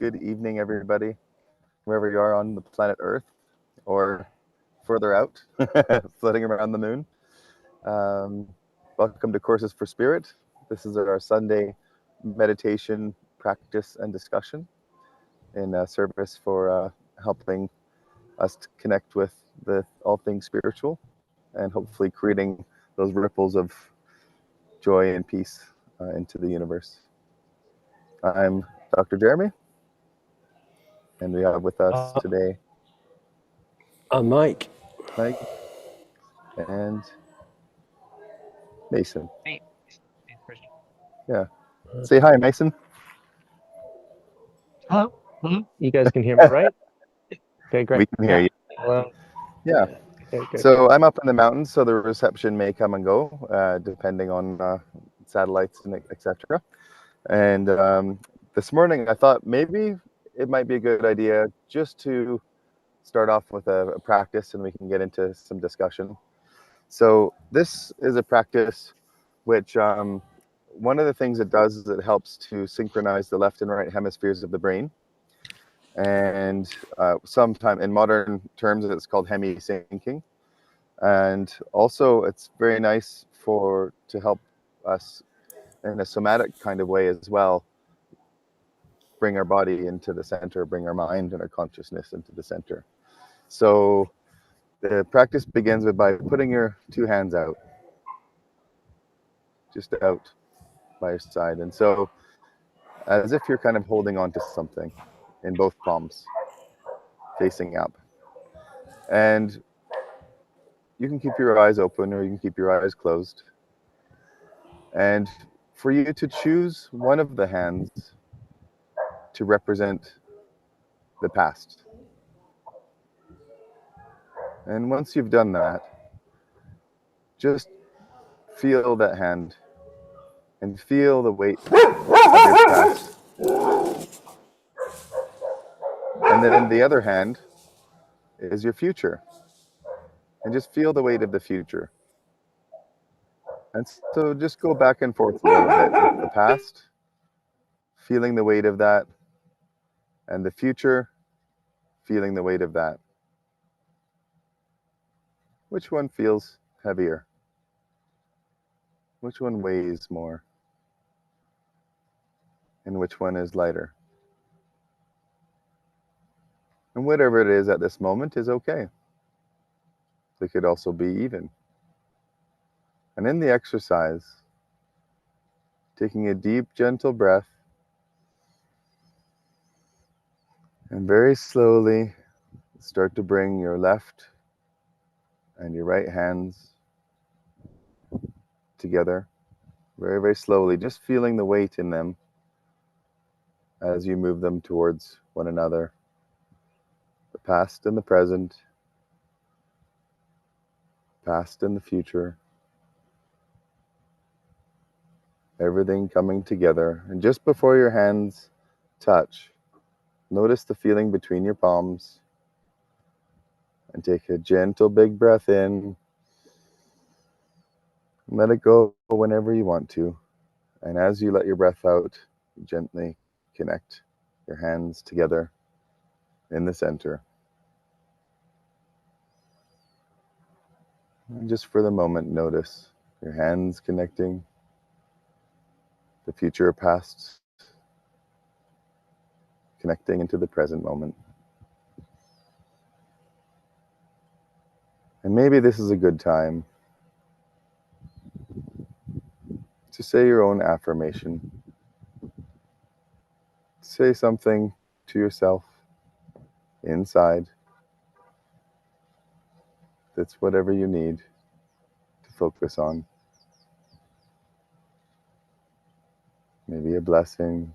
good evening, everybody, wherever you are on the planet Earth or further out, floating around the moon. Um, Welcome to Courses for Spirit. This is our Sunday meditation practice and discussion in service for helping us to connect with the all things spiritual and hopefully creating those ripples of joy and peace into the universe. I'm Dr. Jeremy, and we have with us today I'm Mike. Mike and Mason. Hey, Christian. Yeah. Say hi, Mason. Hello. You guys can hear me, right? Okay, great. We can hear you. Hello. Yeah. Okay, good. So I'm up in the mountains, so the reception may come and go depending on satellites and etc. And this morning I thought maybe it might be a good idea just to start off with a practice and we can get into some discussion. So this is a practice which one of the things it does is it helps to synchronize the left and right hemispheres of the brain. And sometime in modern terms, it's called hemi-syncing. And also it's very nice to help us in a somatic kind of way as well, bring our body into the center, bring our mind and our consciousness into the center. So the practice begins by putting your two hands out, just out by your side. And so as if you're kind of holding on to something in both palms, facing up. And you can keep your eyes open or you can keep your eyes closed. And for you to choose one of the hands to represent the past. And once you've done that, just feel that hand and feel the weight of your past. And then the other hand is your future. And just feel the weight of the future. And so just go back and forth a little bit with the past, feeling the weight of that, and the future, feeling the weight of that. Which one feels heavier? Which one weighs more? And which one is lighter? And whatever it is at this moment is okay. They could also be even. And in the exercise, taking a deep, gentle breath, and very slowly start to bring your left and your right hands together, very, very slowly, just feeling the weight in them as you move them towards one another, the past and the present, past and the future, everything coming together. And just before your hands touch, notice the feeling between your palms and take a gentle big breath in. Let it go whenever you want to. And as you let your breath out, gently connect your hands together in the center. And just for the moment, notice your hands connecting, the future, past, connecting into the present moment. And maybe this is a good time to say your own affirmation. Say something to yourself inside that's whatever you need to focus on. Maybe a blessing,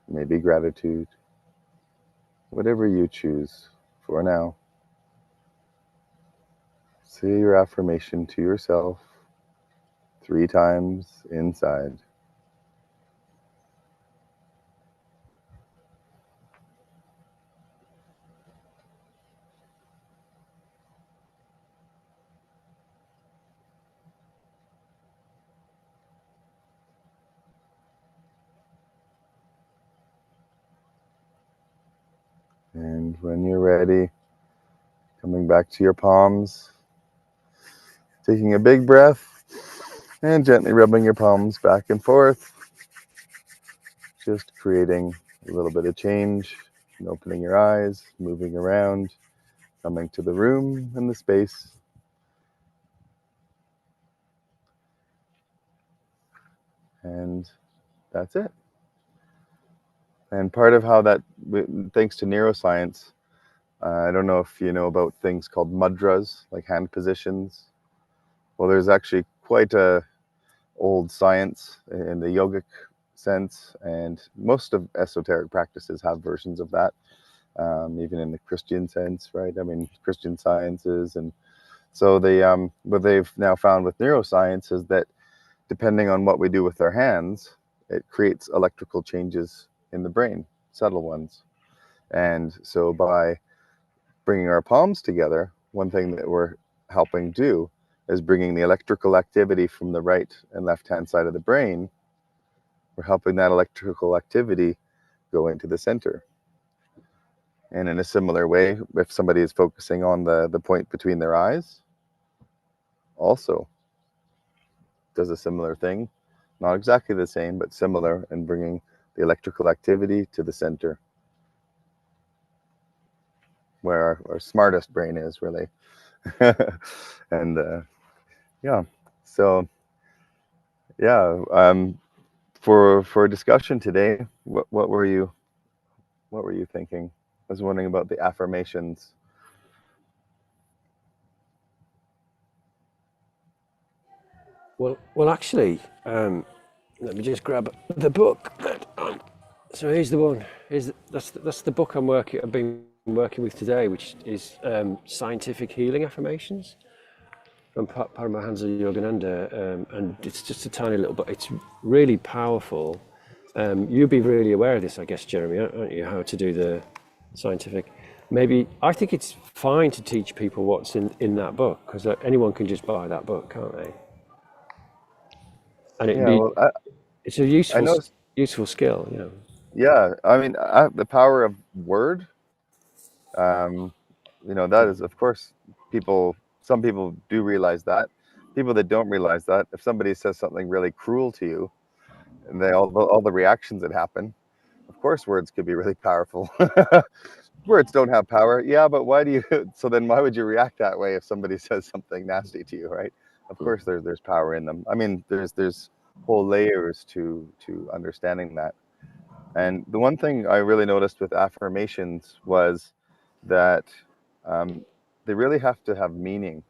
maybe gratitude, whatever you choose for now. Say your affirmation to yourself 3 times inside. And when you're ready, coming back to your palms, taking a big breath and gently rubbing your palms back and forth, just creating a little bit of change and opening your eyes, moving around, coming to the room and the space. And that's it. And part of how that, thanks to neuroscience, I don't know if you know about things called mudras, like hand positions. Well, there's actually quite a old science in the yogic sense, and most of esoteric practices have versions of that, even in the Christian sense, right? I mean, Christian sciences. And so what they've now found with neuroscience is that depending on what we do with our hands, it creates electrical changes in the brain, subtle ones. And so by bringing our palms together, one thing that we're helping do is bringing the electrical activity from the right and left hand side of the brain. We're helping that electrical activity go into the center. And in a similar way, if somebody is focusing on the point between their eyes, also does a similar thing. Not exactly the same, but similar in bringing the electrical activity to the center, where our smartest brain is, really. And yeah, so yeah, for discussion today, what were you thinking? I was wondering about the affirmations. Well, actually, let me just grab the book. So here's the one. That's the book I've been working with today, which is Scientific Healing Affirmations from Paramahansa Yogananda, and it's just a tiny little book. It's really powerful. You'll be really aware of this, I guess, Jeremy, aren't you? How to do the scientific. Maybe I think it's fine to teach people what's in that book, because anyone can just buy that book, can't they? And Yeah, well, it's a I know. useful skill, you know. Yeah, I mean, the power of word. Um, that is, of course, some people do realize that. People that don't realize that, if somebody says something really cruel to you, and all the reactions that happen, of course, words could be really powerful. Words don't have power. Yeah, but why do you? So then, why would you react that way if somebody says something nasty to you, right? Of course, there's power in them. I mean, there's whole layers to understanding that. And the one thing I really noticed with affirmations was that they really have to have meaning.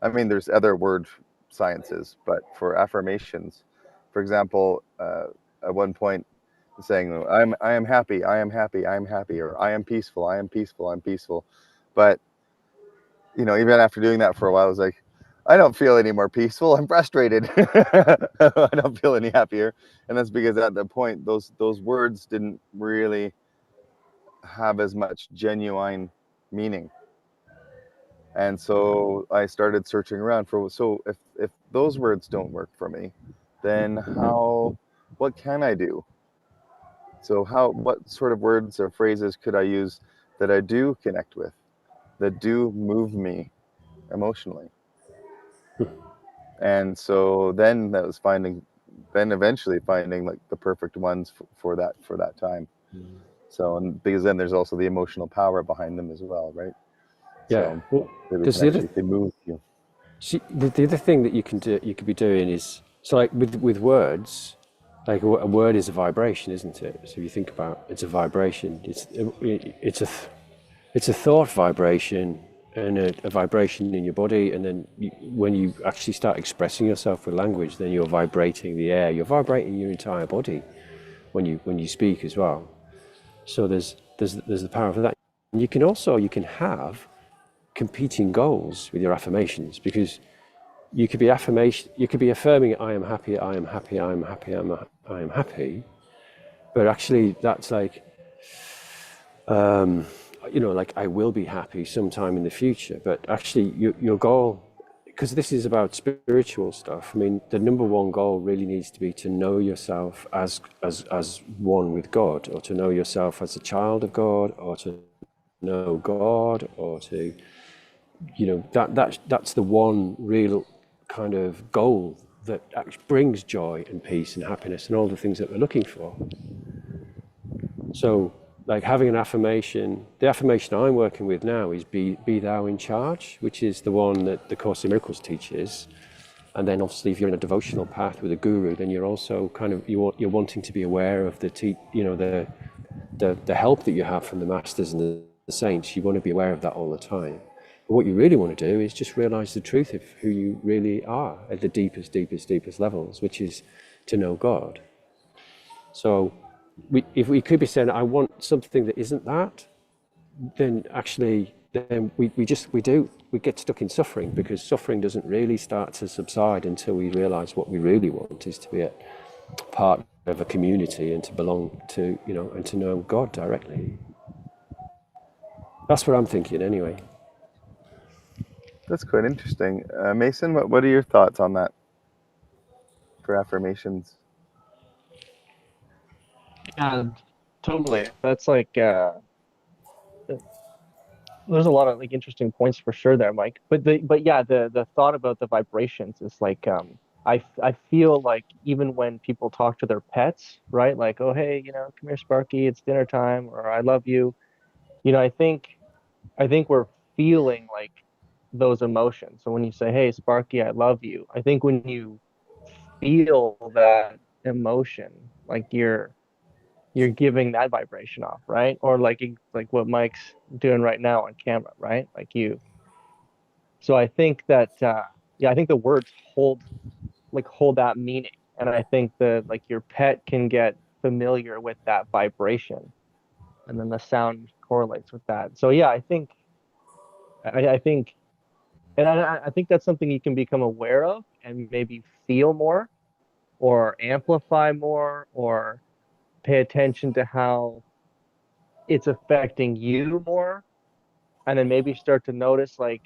I mean, there's other word sciences, but for affirmations, for example, at one point, saying, I am happy, I am happy, I am happy, or I am peaceful, I am peaceful, I'm peaceful. But, even after doing that for a while, I was like, I don't feel any more peaceful. I'm frustrated. I don't feel any happier. And that's because at that point, those words didn't really have as much genuine meaning. And so I started searching around so if those words don't work for me, then what can I do? So what sort of words or phrases could I use that I do connect with, that do move me emotionally? And so then eventually finding like the perfect ones for that time. So, and because then there's also the emotional power behind them as well, right? Yeah. So Well, that we because can actually they move you. see, the other thing that you could be doing is, so like with words, like a word is a vibration, isn't it? So if you think about it's a vibration. It's a thought vibration and a vibration in your body, and then when you actually start expressing yourself with language, then you're vibrating the air. You're vibrating your entire body when you speak as well. So there's the power of that. And you can have competing goals with your affirmations, because you could be affirming I am happy, I am happy, I am happy, I am happy, but actually that's like like I will be happy sometime in the future, but actually your goal because this is about spiritual stuff. I mean, the number one goal really needs to be to know yourself as one with God, or to know yourself as a child of God, or to know God, or to, you know, that's the one real kind of goal that actually brings joy and peace and happiness and all the things that we're looking for. So, like having an affirmation, the affirmation I'm working with now is be thou in charge, which is the one that the Course in Miracles teaches. And then obviously if you're in a devotional path with a guru, then you're also kind of, you're wanting to be aware of the help that you have from the masters and the saints. You want to be aware of that all the time. But what you really want to do is just realize the truth of who you really are at the deepest levels, which is to know God. So if we could be saying, I want something that isn't that, then actually, then we get stuck in suffering, because suffering doesn't really start to subside until we realize what we really want is to be a part of a community and to belong to, you know, and to know God directly. That's what I'm thinking anyway. That's quite interesting. Mason, what are your thoughts on that for affirmations? Yeah, totally. That's like there's a lot of like interesting points for sure there, Mike. But yeah, the thought about the vibrations is like I feel like even when people talk to their pets, right? Like, oh hey, you know, come here, Sparky, it's dinner time, or I love you. You know, I think we're feeling like those emotions. So when you say, hey, Sparky, I love you, I think when you feel that emotion, like you're giving that vibration off, right? Or like what Mike's doing right now on camera, right? Like you. So I think that yeah, I think the words hold that meaning. And I think that like your pet can get familiar with that vibration, and then the sound correlates with that. So yeah, I think and I think that's something you can become aware of and maybe feel more or amplify more or pay attention to how it's affecting you more, and then maybe start to notice like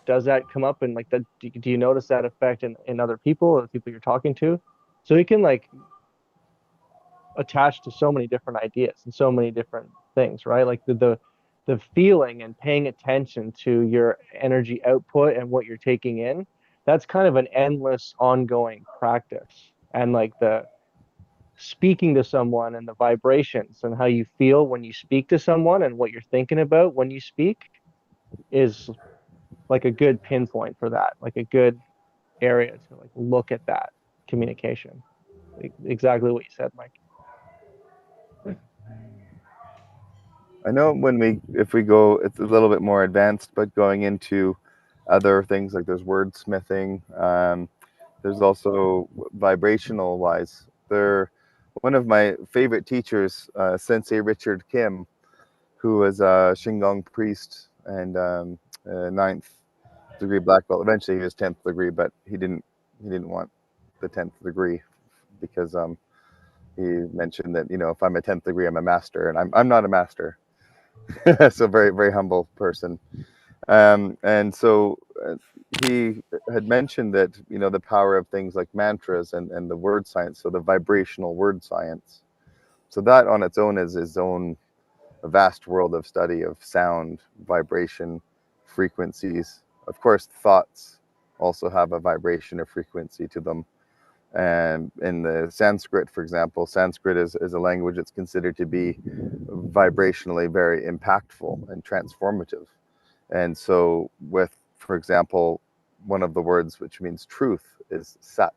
does that come up, and like that do you notice that effect in other people or the people you're talking to? So you can like attach to so many different ideas and so many different things, right? Like the feeling and paying attention to your energy output and what you're taking in, that's kind of an endless ongoing practice. And like the speaking to someone and the vibrations and how you feel when you speak to someone and what you're thinking about when you speak is like a good pinpoint for that, like a good area to like look at that communication. Exactly what you said, Mike. I know if we go, it's a little bit more advanced, but going into other things like there's wordsmithing, there's also vibrational wise. One of my favorite teachers, Sensei Richard Kim, who was a Shingon priest and ninth degree black belt. Eventually, he was 10th degree, but he didn't want the 10th degree because he mentioned that, you know, if I'm a 10th degree, I'm a master, and I'm not a master. So very very humble person. And so he had mentioned that, you know, the power of things like mantras and the word science, so the vibrational word science. So that on its own is his own vast world of study of sound, vibration, frequencies. Of course, thoughts also have a vibration or frequency to them. And in the Sanskrit, for example, Sanskrit is a language that's considered to be vibrationally very impactful and transformative. And so with, for example, one of the words which means truth is sat.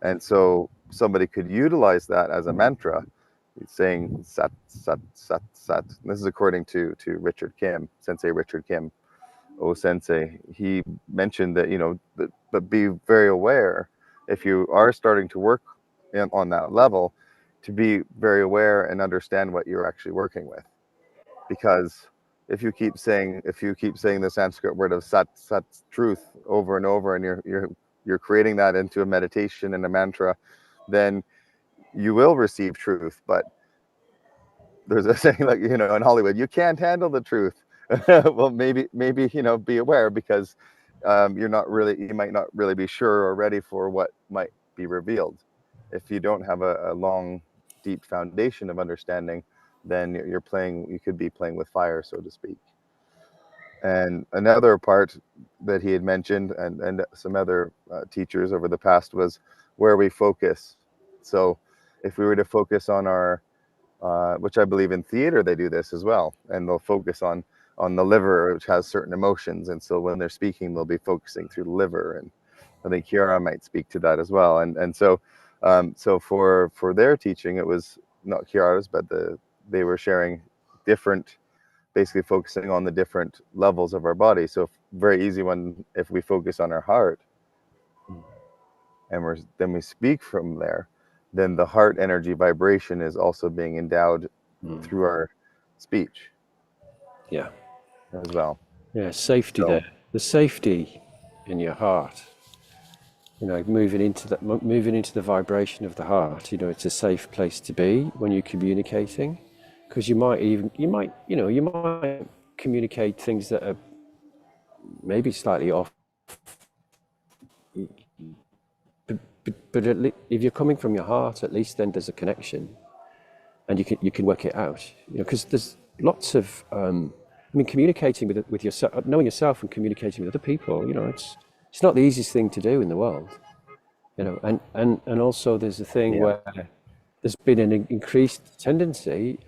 And so somebody could utilize that as a mantra, saying sat, sat, sat, sat. And this is according to Richard Kim, Sensei Richard Kim, O Sensei. He mentioned that, you know, but be very aware if you are starting to work on that level, to be very aware and understand what you're actually working with. Because if you keep saying the Sanskrit word of sat, sat, truth over and over, and you're creating that into a meditation and a mantra, then you will receive truth. But there's a saying, like, you know, in Hollywood, you can't handle the truth. Well, maybe, you know, be aware, because you might not really be sure or ready for what might be revealed. If you don't have a long, deep foundation of understanding, then you could be playing with fire, so to speak. And another part that he had mentioned, and some other teachers over the past, was where we focus. So if we were to focus on our, which I believe in theater they do this as well, and they'll focus on the liver, which has certain emotions, and so when they're speaking, they'll be focusing through the liver. And I think Kiara might speak to that as well. And so so for their teaching, it was not Kiara's, but they were sharing different, basically focusing on the different levels of our body. So very easy one, if we focus on our heart and then we speak from there, then the heart energy vibration is also being endowed through our speech. Yeah. As well. Yeah, safety So, there. The safety in your heart. Moving into the vibration of the heart. It's a safe place to be when you're communicating, because you might communicate things that are maybe slightly off. But if you're coming from your heart, at least then there's a connection, and you can work it out. Because there's lots of communicating with yourself, knowing yourself, and communicating with other people. It's not the easiest thing to do in the world. And also there's a thing where there's been an increased tendency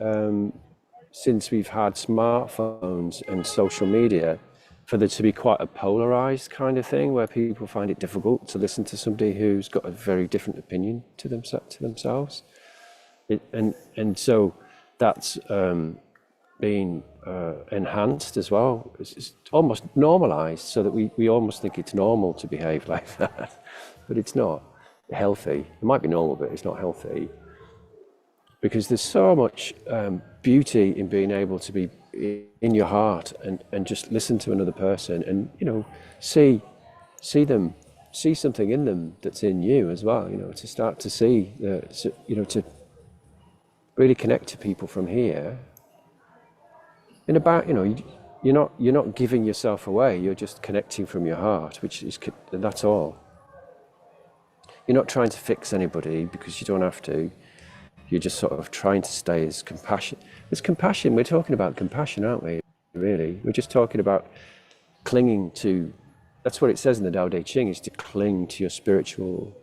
since we've had smartphones and social media for there to be quite a polarized kind of thing, where people find it difficult to listen to somebody who's got a very different opinion to themselves. And so that's been enhanced as well. It's almost normalized, so that we almost think it's normal to behave like that, but it's not healthy. It might be normal, but it's not healthy, because there's so much beauty in being able to be in your heart and just listen to another person, and see something in them that's in you as well. To start to see to really connect to people from here. And about you're not giving yourself away. You're just connecting from your heart, that's all. You're not trying to fix anybody, because you don't have to. You're just sort of trying to stay as compassion. There's compassion. We're talking about compassion, aren't we? Really, we're just talking about clinging to. That's what it says in the Tao Te Ching: is to cling to your spiritual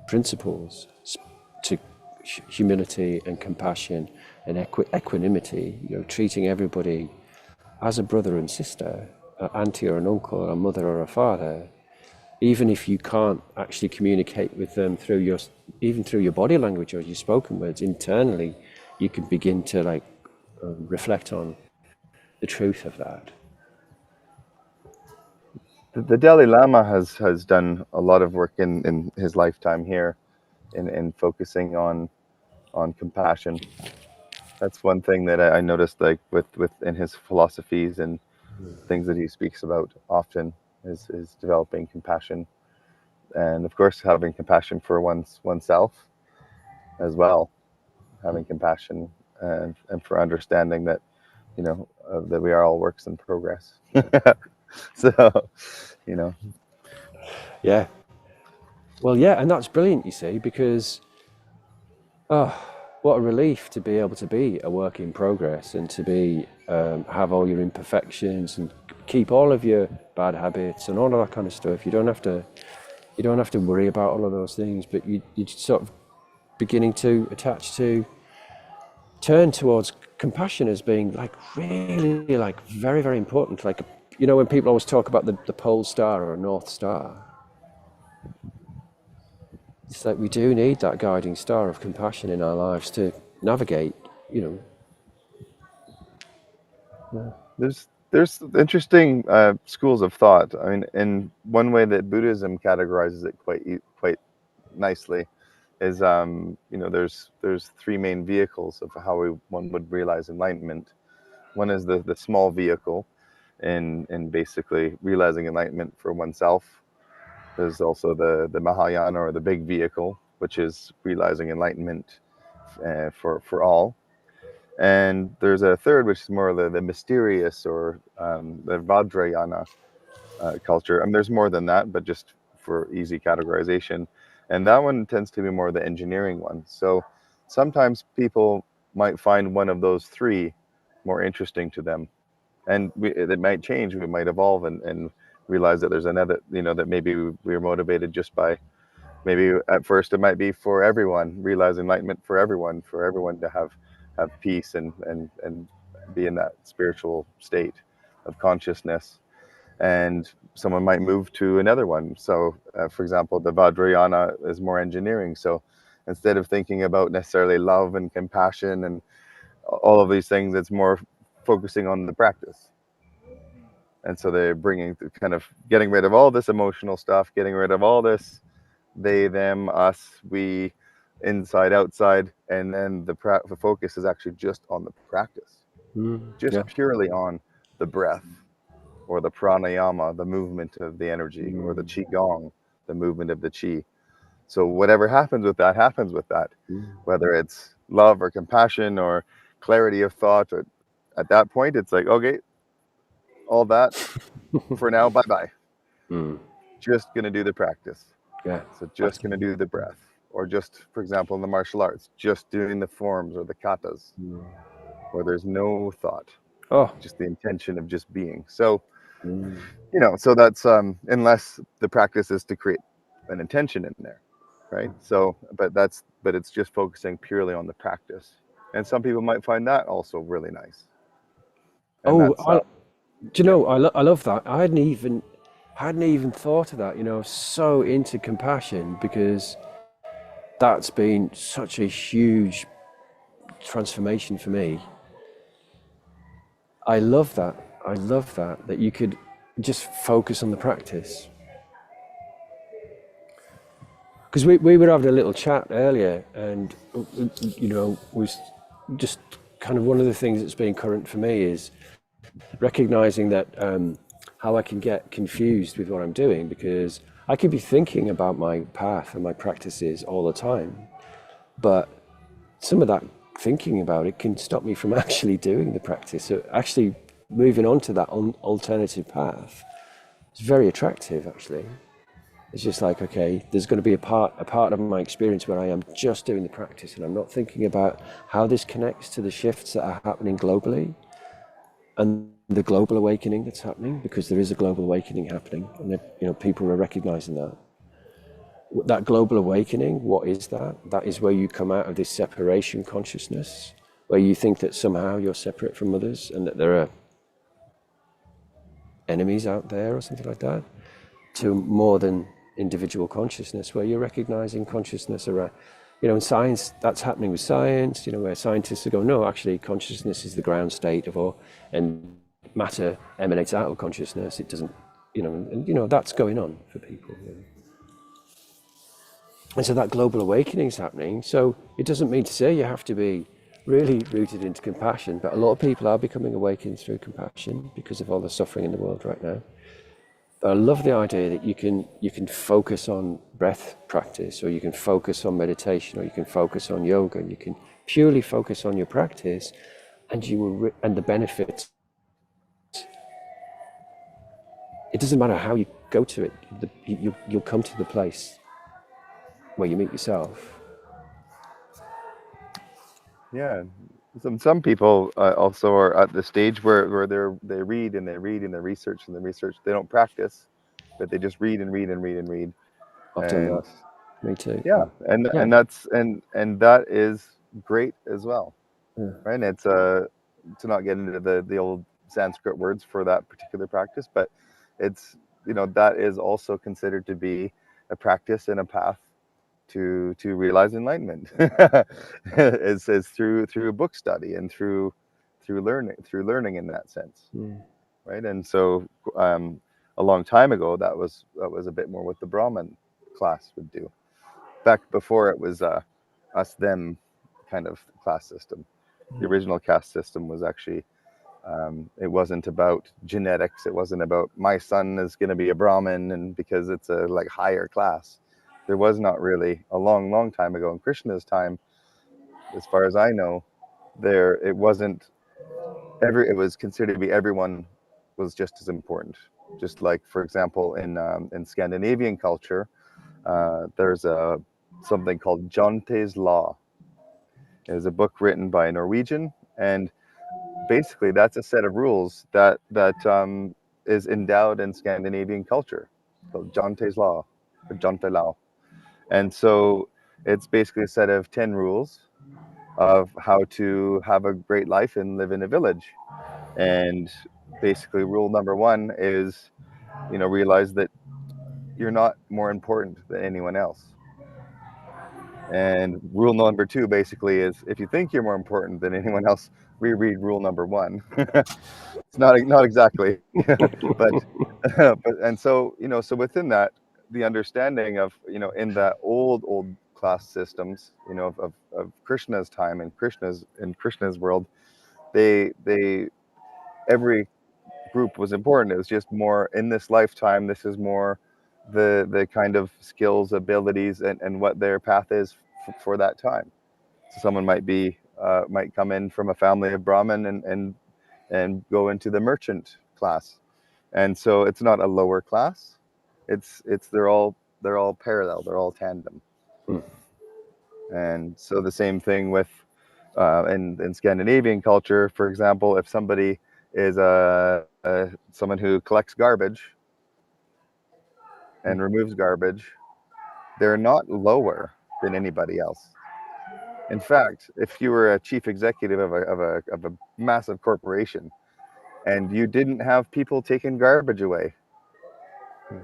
principles, to humility and compassion and equanimity. Treating everybody as a brother and sister, an auntie or an uncle, a mother or a father, even if you can't actually communicate with them through your body language or your spoken words. Internally, you can begin to reflect on the truth of that. the Dalai Lama has done a lot of work in his lifetime here, in focusing on compassion. That's one thing that I noticed, like in his philosophies and things that he speaks about often, is developing compassion, and of course having compassion for oneself as well, having compassion and for understanding that that we are all works in progress. So Yeah. Well, yeah, and that's brilliant, you see, because what a relief to be able to be a work in progress, and to be have all your imperfections and keep all of your bad habits and all of that kind of stuff. You don't have to worry about all of those things, but you sort of beginning to turn towards compassion as being really very, very important. When people always talk about the pole star or a north star, it's like we do need that guiding star of compassion in our lives to navigate. There's interesting schools of thought. I mean, in one way that Buddhism categorizes it quite nicely is there's three main vehicles of how one would realize enlightenment. One is the small vehicle in basically realizing enlightenment for oneself. There's also the Mahayana, or the big vehicle, which is realizing enlightenment for all. And there's a third, which is more the mysterious, or the Vajrayana, culture. And there's more than that, but just for easy categorization. And that one tends to be more the engineering one. So sometimes people might find one of those three more interesting to them. And it might change. We might evolve and realize that there's another, that maybe we're motivated just by, maybe at first it might be for everyone, realize enlightenment for everyone to have peace and be in that spiritual state of consciousness. And someone might move to another one. So, for example, the Vajrayana is more engineering. So instead of thinking about necessarily love and compassion and all of these things, it's more focusing on the practice. And so they're bringing kind of getting rid of all this emotional stuff, getting rid of all this they, them, us, we, inside, outside, and then the focus is actually just on the practice, just purely on the breath, or the pranayama, the movement of the energy, or the qigong, the movement of the qi. So whatever happens with that, whether it's love or compassion or clarity of thought, or at that point, it's like, okay, all that for now, bye-bye. Just going to do the practice. Yeah. So just going to do the breath, or just, for example, in the martial arts, just doing the forms or the katas, where there's no thought, just the intention of just being. So, so that's, unless the practice is to create an intention in there, right? So, but it's just focusing purely on the practice. And some people might find that also really nice. And do you know, I love that. I hadn't even thought of that. I was so into compassion because that's been such a huge transformation for me. I love that you could just focus on the practice. Because we were having a little chat earlier, and was just kind of one of the things that's been current for me is recognizing that how I can get confused with what I'm doing, because I could be thinking about my path and my practices all the time, but some of that thinking about it can stop me from actually doing the practice. So actually moving on to that alternative path is very attractive, actually. It's just like, okay, there's going to be a part of my experience where I am just doing the practice and I'm not thinking about how this connects to the shifts that are happening globally and the global awakening that's happening, because there is a global awakening happening, and people are recognizing that. That global awakening, what is that? That is where you come out of this separation consciousness, where you think that somehow you're separate from others and that there are enemies out there or something like that, to more than individual consciousness, where you're recognizing consciousness around, in science, that's happening with science, where scientists are going, no, actually consciousness is the ground state of all, and matter emanates out of consciousness. It doesn't, that's going on for people. And so that global awakening is happening. So it doesn't mean to say you have to be really rooted into compassion, but a lot of people are becoming awakened through compassion because of all the suffering in the world right now. But I love the idea that you can focus on breath practice, or you can focus on meditation, or you can focus on yoga, and you can purely focus on your practice, and and the benefits. It doesn't matter how you go to it. You'll come to the place where you meet yourself. Yeah. Some people also are at the stage where they read and they read and they research and they research. They don't practice, but they just read and read and read and read. I've done that. Me too. Yeah, and that's and that is great as well, right? And it's to not get into the old Sanskrit words for that particular practice, but it's that is also considered to be a practice and a path to realize enlightenment. It's through a book study and through learning in that sense, right? And so a long time ago, that was a bit more what the Brahmin class would do. Back before it was us them kind of class system. The original caste system was actually it wasn't about genetics. It wasn't about my son is going to be a Brahmin and because it's a like higher class. There was not really a long time ago in Krishna's time, as far as I know, it wasn't it was considered to be everyone was just as important. Just like, for example, in Scandinavian culture, there's something called Jonte's Law. It is a book written by a Norwegian, and basically that's a set of rules that is endowed in Scandinavian culture, called Jonte's Law, or Jonte Law. And so it's basically a set of 10 rules of how to have a great life and live in a village. And basically, rule number one is, realize that you're not more important than anyone else. And rule number two basically is, if you think you're more important than anyone else, reread rule number one. It's not exactly, but and so so within that, the understanding of in the old class systems, of Krishna's time and Krishna's world, they every group was important. It was just more in this lifetime. This is more the kind of skills, abilities, and what their path is for that time. So someone might come in from a family of Brahmin and go into the merchant class, and so it's not a lower class. It's they're all parallel. They're all tandem. Mm. And so the same thing with in Scandinavian culture, for example, if somebody is someone who collects garbage and removes garbage, they're not lower than anybody else. In fact, if you were a chief executive of a massive corporation and you didn't have people taking garbage away,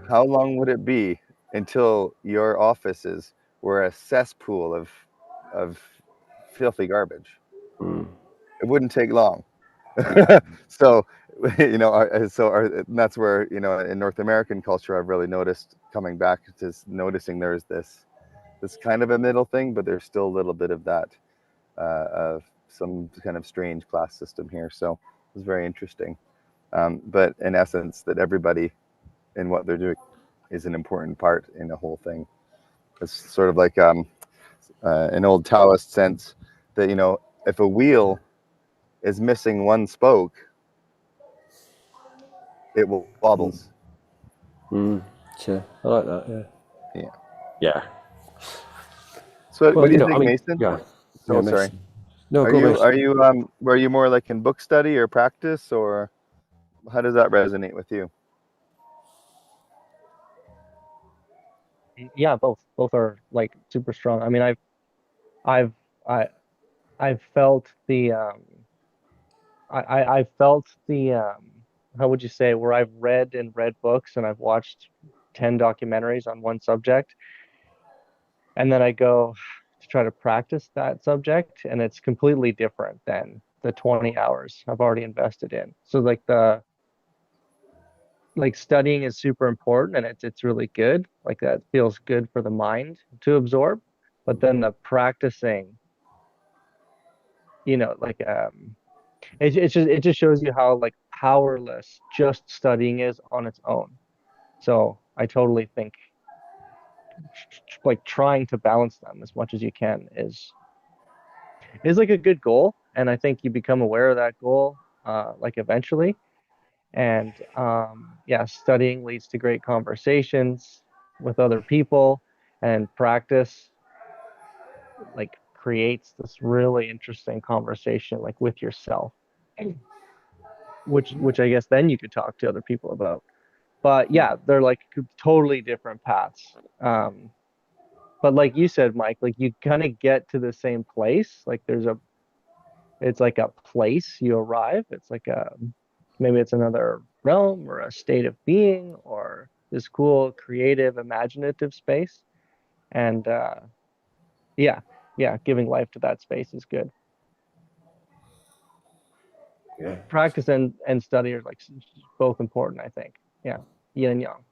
how long would it be until your offices were a cesspool of filthy garbage? Mm. It wouldn't take long. So and that's where in North American culture I've really noticed, coming back to noticing there's this kind of a middle thing, but there's still a little bit of that of some kind of strange class system here. So it's very interesting. But in essence, that everybody in what they're doing is an important part in the whole thing. It's sort of like an old Taoist sense that if a wheel is missing one spoke, it wobbles. Sure. I like that. Yeah. Yeah. So what Well, do you think, Mason? yeah. Oh, Yeah, sorry. Mason. No, Are go, you Mason. are you were you more like in book study or practice, or how does that resonate with you? Yeah, both are like super strong. I mean, I've I I've felt the I felt the how would you say, where I've read books and I've watched 10 documentaries on one subject, and then I go to try to practice that subject, and it's completely different than the 20 hours I've already invested in. So like studying is super important, and it's really good. Like that feels good for the mind to absorb. But then the practicing, like it just shows you how like powerless just studying is on its own. So I totally think like trying to balance them as much as you can is like a good goal. And I think you become aware of that goal like eventually. And yeah, studying leads to great conversations with other people, and practice like creates this really interesting conversation like with yourself, which I guess then you could talk to other people about. But yeah, they're like totally different paths. But like you said, Mike, like you kind of get to the same place. Like it's like a place you arrive. It's like maybe it's another realm or a state of being or this cool, creative, imaginative space. And yeah, yeah, giving life to that space is good. Yeah. Practice and study are like both important, I think. Yeah, yin and yang.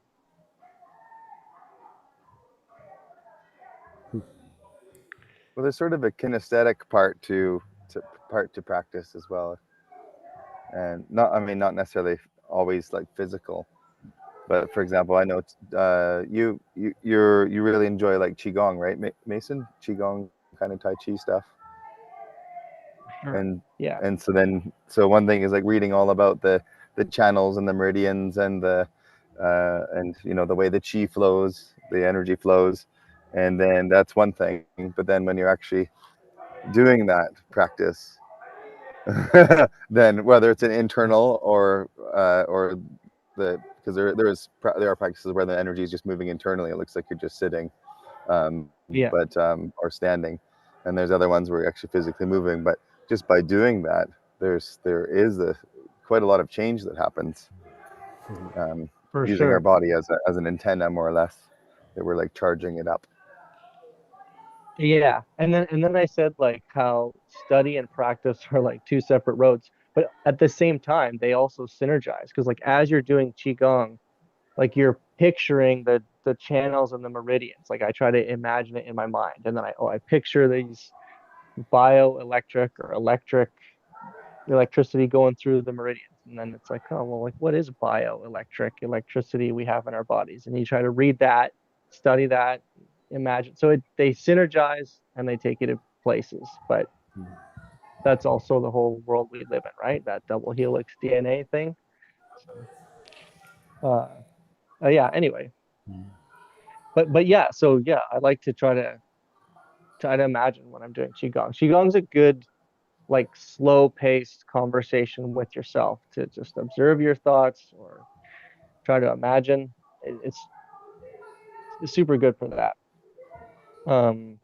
Well, there's sort of a kinesthetic part to practice as well, and not necessarily always like physical. But for example, I know you really enjoy like qigong, right, Mason? Qigong kind of Tai Chi stuff, Sure. and Yeah. so one thing is like reading all about the channels and the meridians and and the way the chi flows, the energy flows, and then that's one thing. But then when you're actually doing that practice, then whether it's an internal or because there are practices where the energy is just moving internally. It looks like you're just sitting, Yeah, but or standing, and there's other ones where you're actually physically moving. But just by doing that, there is quite a lot of change that happens, for using our sure. body as an antenna, more or less, that we're like charging it up. Yeah. And then I said like how study and practice are like two separate roads, but at the same time they also synergize because like as you're doing qigong, like you're picturing the channels and the meridians. Like I try to imagine it in my mind, and then I picture these bioelectric or electricity going through the meridians. And then it's like, oh, well, like what is bioelectric electricity we have in our bodies? And you try to read that, study that, imagine. So they synergize and they take you to places. But that's also the whole world we live in, right? That double helix DNA thing. So, yeah. Anyway, but yeah. So yeah, I like to try to imagine when I'm doing qigong. Qigong's a good like slow paced conversation with yourself to just observe your thoughts or try to imagine. It's super good for that. Um,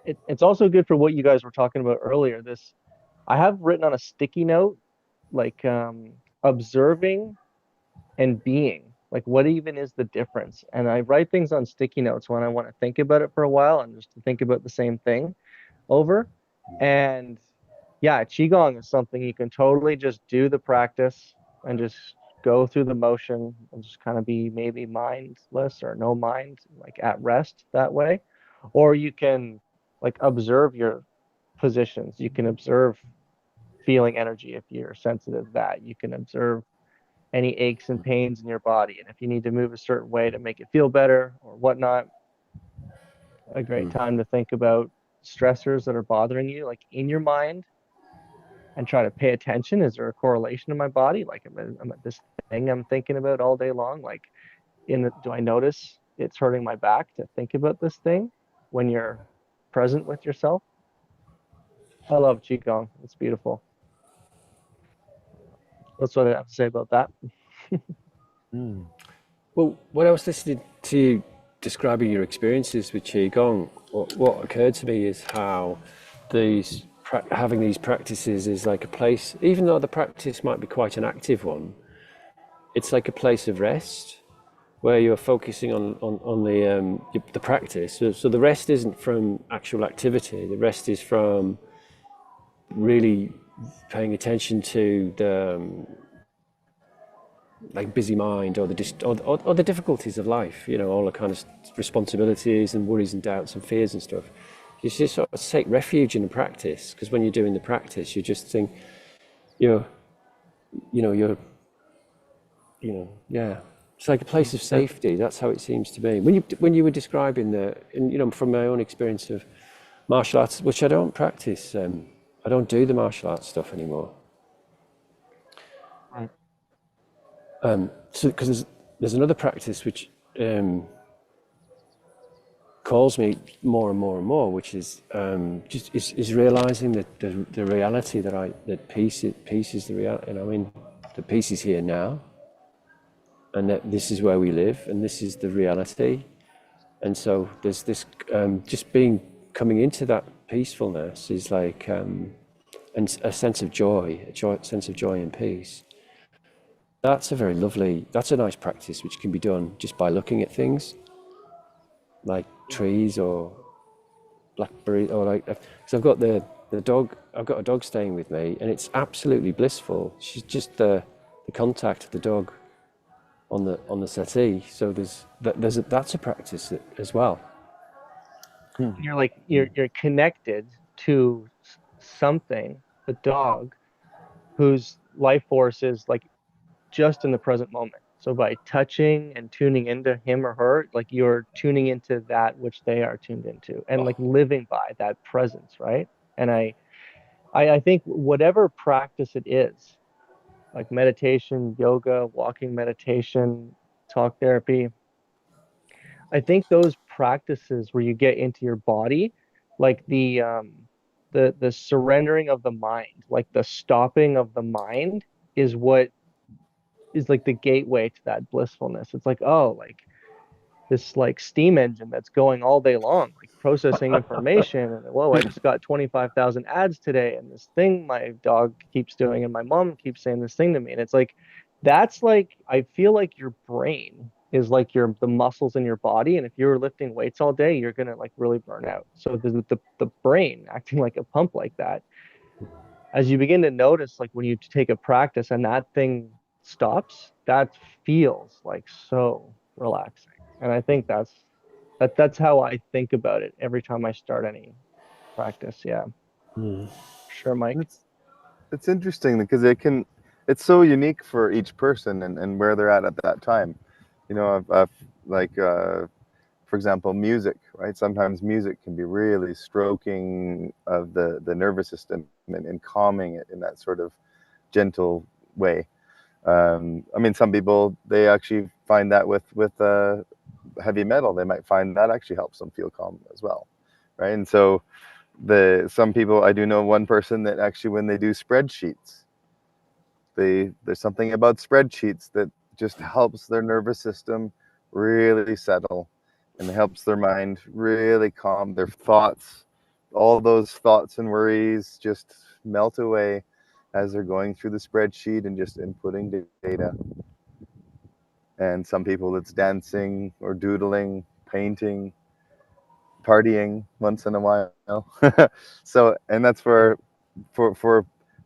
it's also good for what you guys were talking about earlier. This I have written on a sticky note, like observing and being. Like what even is the difference? And I write things on sticky notes when I want to think about it for a while and just to think about the same thing over. And yeah, Qigong is something you can totally just do the practice and just go through the motion and just kind of be maybe mindless or no mind, like at rest that way. Or you can like observe your positions. You can observe feeling energy if you're sensitive to that. You can observe any aches and pains in your body. And if you need to move a certain way to make it feel better or whatnot, a great time to think about stressors that are bothering you, like in your mind and try to pay attention. Is there a correlation in my body? Like, am I this thing I'm thinking about all day long? Like, do I notice it's hurting my back to think about this thing when you're present with yourself? I love Qigong. It's beautiful. That's what I have to say about that. Well, when I was listening to you describing your experiences with Qigong, what occurred to me is how having these practices is like a place, even though the practice might be quite an active one, it's like a place of rest where you're focusing on the practice. So the rest isn't from actual activity, the rest is from really paying attention to the like busy mind or or the difficulties of life, all the kind of responsibilities and worries and doubts and fears and stuff. You just sort of take refuge in the practice, because when you're doing the practice, you just think you're, you're, yeah. It's like a place of That, safety. That's how it seems to be. When you were describing from my own experience of martial arts, which I don't practice, I don't do the martial arts stuff anymore. right. So because there's another practice which calls me more and more and more, which is just is realizing that the reality that peace is the reality. And I mean, the peace is here now, and that this is where we live, and this is the reality. And so there's this just coming into that peacefulness is like and a sense of sense of joy and peace. That's a nice practice which can be done just by looking at things like trees or blackberry, or like, because I've got a dog staying with me, and it's absolutely blissful. She's just the contact of the dog on the settee. So that's a practice as well. You're like you're connected to something, the dog, whose life force is like just in the present moment. So by touching and tuning into him or her, like you're tuning into that which they are tuned into and like living by that presence, right? And I think whatever practice it is, like meditation, yoga, walking meditation, talk therapy. I think those practices where you get into your body, like the surrendering of the mind, like the stopping of the mind is what is like the gateway to that blissfulness. It's like, oh, like this like steam engine that's going all day long, like processing information. And whoa, I just got 25,000 ads today, and this thing my dog keeps doing, and my mom keeps saying this thing to me. And it's like, that's like, I feel like your brain is like the muscles in your body. And if you're lifting weights all day, you're gonna like really burn out. So the brain acting like a pump like that, as you begin to notice, like when you take a practice and that thing stops, that feels like so relaxing. And I think that's how I think about it every time I start any practice. Yeah, sure, Mike. It's interesting because it's so unique for each person and where they're at that time. I've like for example, music, right? Sometimes music can be really stroking of the nervous system and calming it in that sort of gentle way. I mean, some people, they actually find that with heavy metal, they might find that actually helps them feel calm as well, right? And so some people, I do know one person that actually, when they do spreadsheets, there's something about spreadsheets that just helps their nervous system really settle, and it helps their mind really calm, their thoughts, all those thoughts and worries just melt away as they're going through the spreadsheet and just inputting data. And some people, it's dancing or doodling, painting, partying once in a while. So, and that's for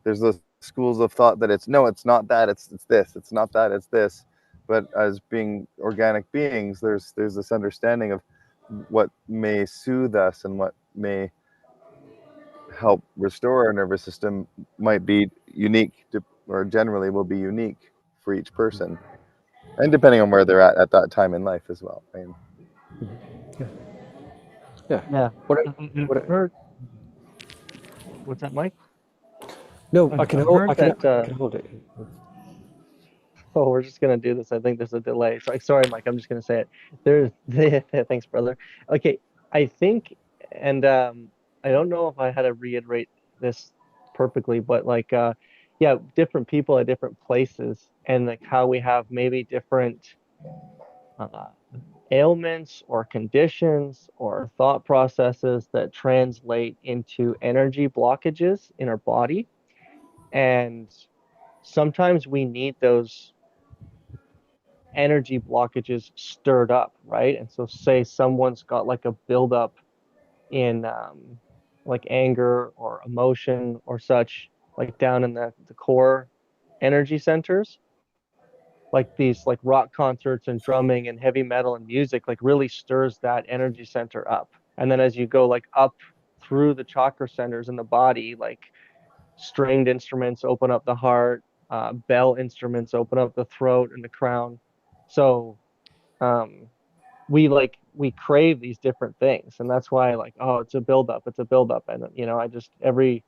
there's those schools of thought that it's not that, it's this, it's not that, it's this. But as being organic beings, there's this understanding of what may soothe us and what may help restore our nervous system might be unique to, or generally will be unique for each person, and depending on where they're at that time in life as well. I mean, Yeah. Yeah. Yeah, What? I've What? heard. What's that, Mike? No, I I've, can I've hold. heard I can. that. I can hold it. Oh, we're just gonna do this. I think there's a delay. Sorry, Mike. I'm just gonna say it. There's thanks, brother. Okay, I think, and I don't know if I had to reiterate this perfectly, but like, yeah, different people at different places, and like how we have maybe different uh, ailments or conditions or thought processes that translate into energy blockages in our body, and sometimes we need those energy blockages stirred up, right? And so say someone's got like a buildup in like anger or emotion or such, like down in the core energy centers, like these like rock concerts and drumming and heavy metal and music like really stirs that energy center up. And then as you go like up through the chakra centers in the body, like stringed instruments open up the heart, bell instruments open up the throat and the crown. So um we crave these different things, and that's why like, oh, it's a buildup. And I just every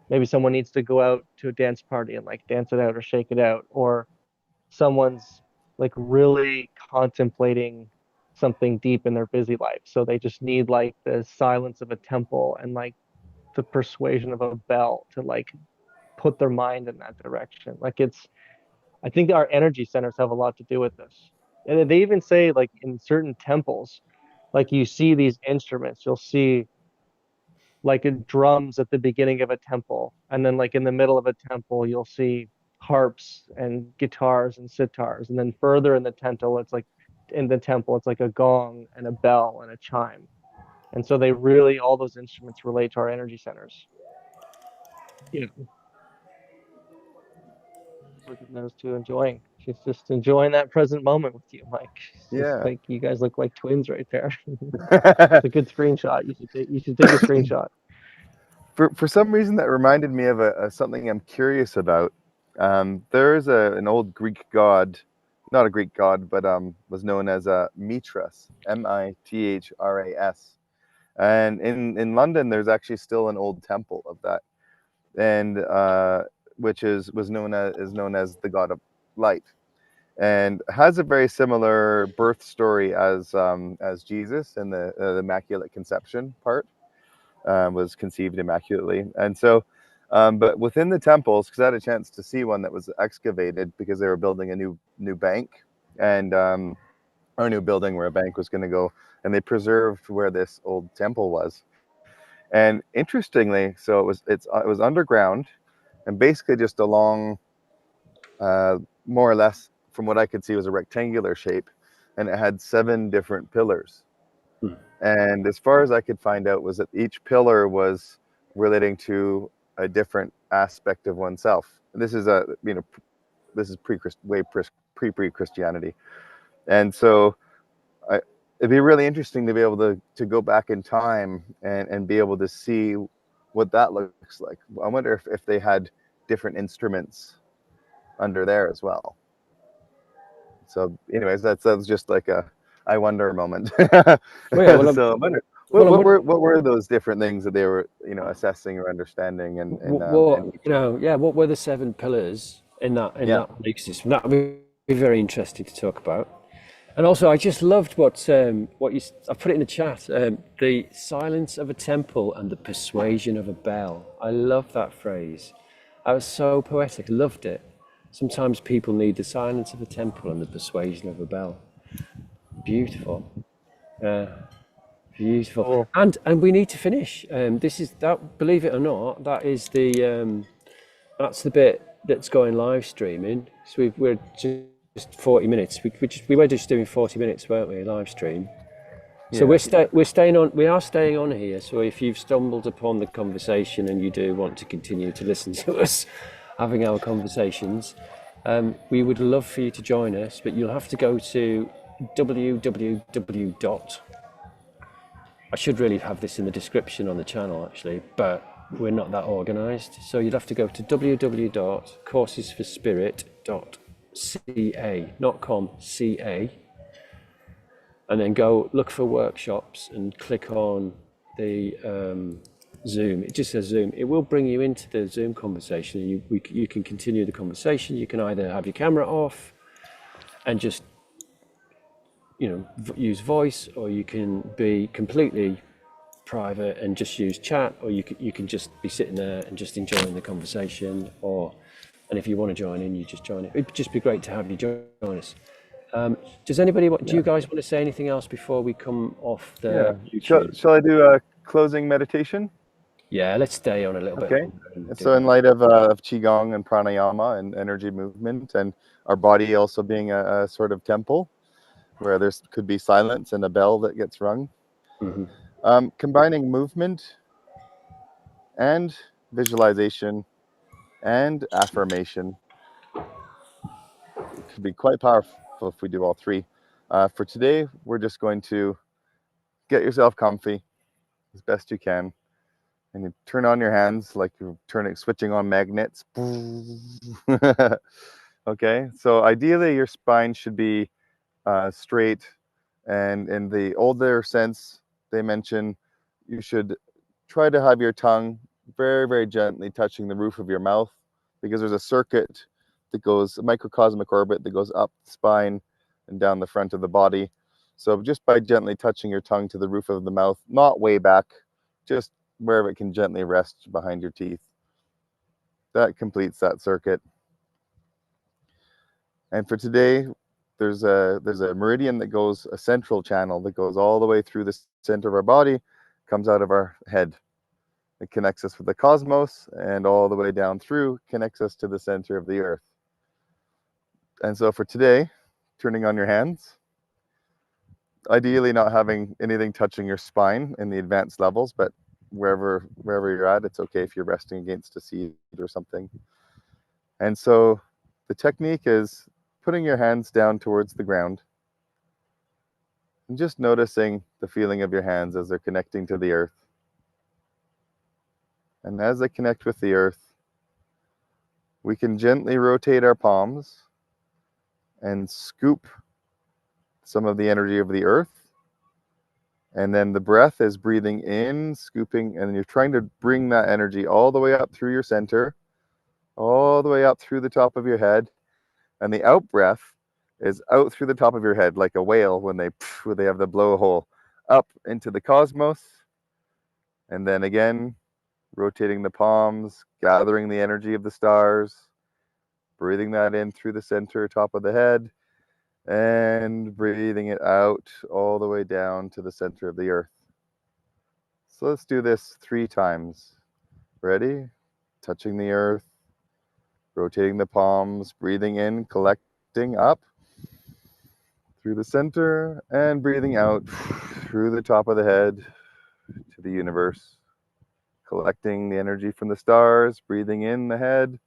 maybe someone needs to go out to a dance party and like dance it out or shake it out, or someone's like really contemplating something deep in their busy life, so they just need like the silence of a temple and like the persuasion of a bell to like put their mind in that direction. Like it's I think our energy centers have a lot to do with this. And they even say, like, in certain temples, like you see these instruments, you'll see like in drums at the beginning of a temple, and then like in the middle of a temple, you'll see harps and guitars and sitars, and then further in the temple, it's like a gong and a bell and a chime. And so they really all those instruments relate to our energy centers. Yeah. Look at those two enjoying. She's just enjoying that present moment with you, Mike. She's just yeah. like you guys look like twins right there. It's a good screenshot. You should take a screenshot. For some reason, that reminded me of something I'm curious about. There's an old Greek god, not a Greek god, but was known as Mithras, Mithras. And in London, there's actually still an old temple of that. And which was known as the god of light, and has a very similar birth story as Jesus, and the Immaculate Conception part. Was conceived immaculately. And so, but within the temples, because I had a chance to see one that was excavated because they were building a new bank, and or a new building where a bank was going to go, and they preserved where this old temple was. And interestingly, so it was underground, and basically just along, more or less, from what I could see, was a rectangular shape, and it had 7 different pillars. Hmm. And as far as I could find out, was that each pillar was relating to a different aspect of oneself. And this is this is pre-Christianity, and so it'd be really interesting to be able to go back in time and be able to see what that looks like. I wonder if they had different instruments under there as well. So, anyways, that was just like a I wonder moment. Well, yeah, well, So, I wonder well, I'm, what were those different things that they were assessing or understanding what, in each you one? know, yeah, what were the 7 pillars in Yeah, that belief system? That would be very interesting to talk about. And also, I just loved I put it in the chat. The silence of a temple and the persuasion of a bell. I love that phrase. That was so poetic. Loved it. Sometimes people need the silence of a temple and the persuasion of a bell. Beautiful. Beautiful. Cool. And we need to finish. This is that. Believe it or not, that is that's the bit that's going live streaming. So we're just 40 minutes. We were just doing 40 minutes, weren't we? Live stream. So yeah. we're staying on. We are staying on here. So if you've stumbled upon the conversation and you do want to continue to listen to us having our conversations, we would love for you to join us. But you'll have to go to www. I should really have this in the description on the channel actually, but we're not that organised. So you'd have to go to www.coursesforspirit.ca, not com, ca, and then go look for workshops and click on the Zoom. It just says Zoom. It will bring you into the Zoom conversation. You can continue the conversation. You can either have your camera off and just use voice, or you can be completely private and just use chat, or you can just be sitting there and just enjoying the conversation, and if you want to join in, you just join it. It'd just be great to have you join us. Does anybody do you guys want to say anything else before we come off the YouTube? Shall I do a closing meditation? Yeah, let's stay on a little bit Okay. longer. So, in light of qigong and pranayama and energy movement, and our body also being a sort of temple where there could be silence and a bell that gets rung, combining movement and visualization and affirmation could be quite powerful if we do all 3. For today, we're just going to get yourself comfy as best you can, and you turn on your hands like you're switching on magnets. Okay, so ideally your spine should be straight, and in the older sense, they mention you should try to have your tongue very, very gently touching the roof of your mouth, because there's a circuit that goes, a microcosmic orbit that goes up the spine and down the front of the body. So just by gently touching your tongue to the roof of the mouth, not way back, just wherever it can gently rest behind your teeth, that completes that circuit. And for today, there's a meridian that goes, a central channel that goes all the way through the center of our body, comes out of our head. It connects us with the cosmos, and all the way down through connects us to the center of the earth. And so for today, turning on your hands, ideally not having anything touching your spine in the advanced levels, but wherever you're at, it's okay if you're resting against a seat or something. And so the technique is putting your hands down towards the ground and just noticing the feeling of your hands as they're connecting to the earth. And as they connect with the earth, we can gently rotate our palms and scoop some of the energy of the earth. And then the breath is breathing in, scooping, and you're trying to bring that energy all the way up through your center, all the way up through the top of your head. And the out breath is out through the top of your head, like a whale when they have the blowhole, up into the cosmos. And then again, rotating the palms, gathering the energy of the stars, breathing that in through the center, top of the head, and breathing it out all the way down to the center of the earth. So let's do this 3 times. Ready? Touching the earth, rotating the palms, breathing in, collecting up through the center, and breathing out through the top of the head to the universe. Collecting the energy from the stars, breathing in the head,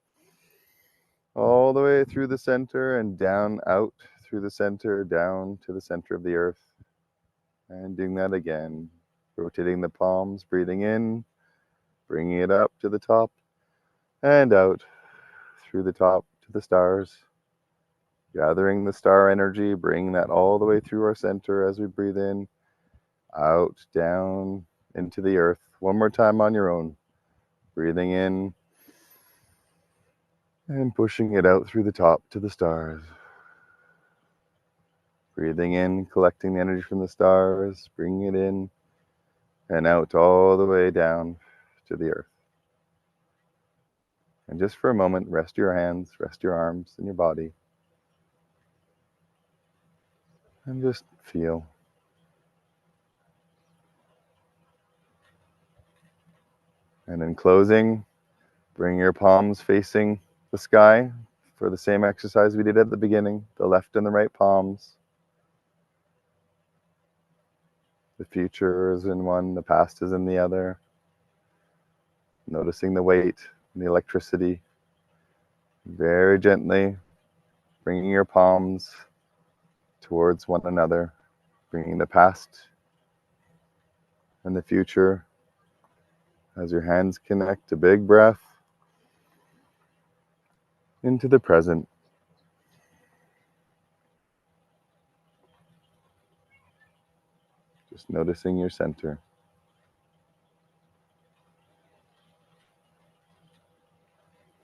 all the way through the center and down out through the center, down to the center of the earth. And doing that again, rotating the palms, breathing in, bringing it up to the top and out through the top to the stars. Gathering the star energy, bringing that all the way through our center as we breathe in, out, down into the earth. One more time on your own. Breathing in and pushing it out through the top to the stars. Breathing in, collecting the energy from the stars, bringing it in and out all the way down to the earth. And just for a moment, rest your hands, rest your arms and your body. And just feel. And in closing, bring your palms facing the sky for the same exercise we did at the beginning, the left and the right palms. The future is in one, the past is in the other. Noticing the weight and the electricity. Very gently bringing your palms towards one another, bringing the past and the future. As your hands connect, a big breath into the present. Just noticing your center.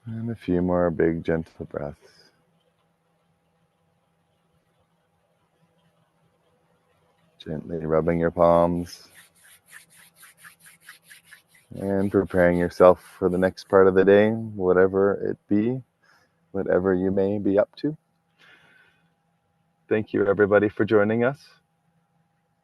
And a few more big, gentle breaths. Gently rubbing your palms and preparing yourself for the next part of the day, whatever it be, whatever you may be up to. Thank you, everybody, for joining us.